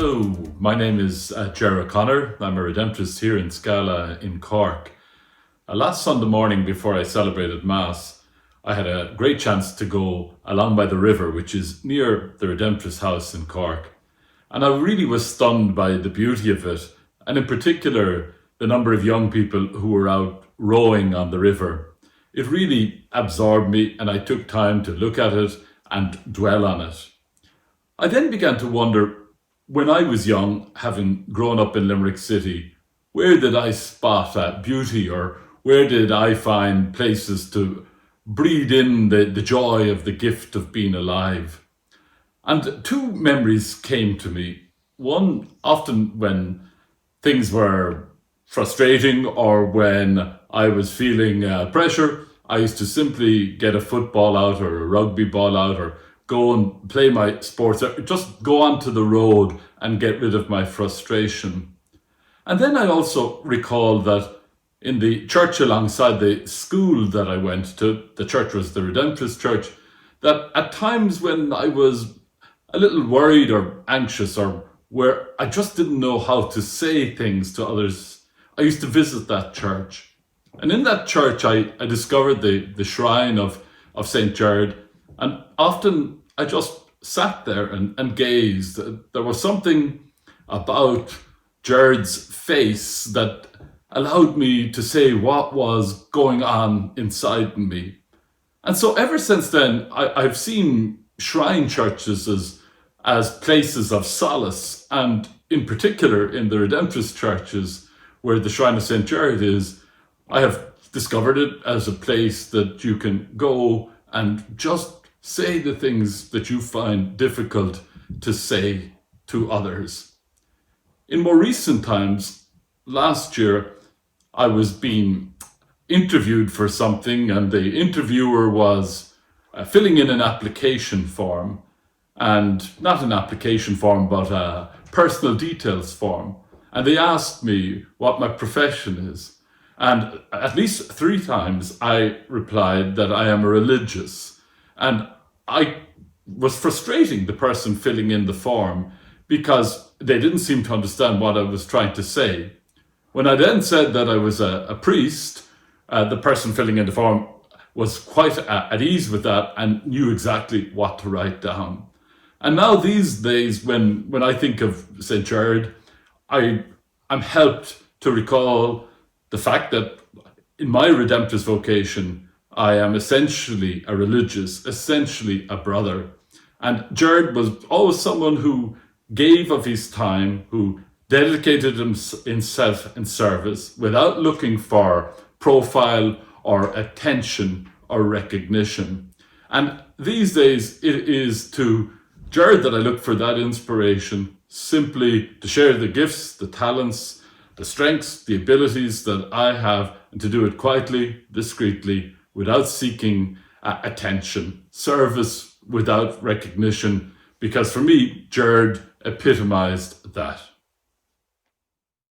Hello, my name is Gerry. I'm a Redemptorist here in Scala in Cork. Last Sunday morning before I celebrated Mass, I had a great chance to go along by the river, which is near the Redemptorist house in Cork. And I really was stunned by the beauty of it, and in particular, the number of young people who were out rowing on the river. It really absorbed me, and I took time to look at it and dwell on it. I then began to wonder, when I was young, having grown up in Limerick City, where did I spot beauty, or where did I find places to breathe in the joy of the gift of being alive? And two memories came to me. One, often when things were frustrating or when I was feeling pressure, I used to simply get a football out or a rugby ball out or go and play my sports, or just go onto the road and get rid of my frustration. And then I also recall that in the church alongside the school that I went to, the church was the Redemptorist church, that at times when I was a little worried or anxious, or where I just didn't know how to say things to others, I used to visit that church. And in that church, I discovered the shrine of St. Gerard, and often I just sat there and gazed. There was something about Gerard's face that allowed me to say what was going on inside me. And so ever since then, I've seen shrine churches as places of solace, and in particular in the Redemptorist churches where the shrine of St. Gerard is, I have discovered it as a place that you can go and just say the things that you find difficult to say to others. In more recent times, last year, I was being interviewed for something, and the interviewer was filling in an application form, and not an application form, but a personal details form. And they asked me what my profession is. And at least 3 times I replied that I am a religious. And I was frustrating the person filling in the form because they didn't seem to understand what I was trying to say. When I then said that I was a priest, the person filling in the form was quite at ease with that and knew exactly what to write down. And now these days, when I think of St. Gerard, I'm helped to recall the fact that in my Redemptorist vocation, I am essentially a religious, essentially a brother. And Gerard was always someone who gave of his time, who dedicated himself in service without looking for profile or attention or recognition. And these days it is to Gerard that I look for that inspiration, simply to share the gifts, the talents, the strengths, the abilities that I have, and to do it quietly, discreetly, without seeking attention, service without recognition, because for me, Gerard epitomized that.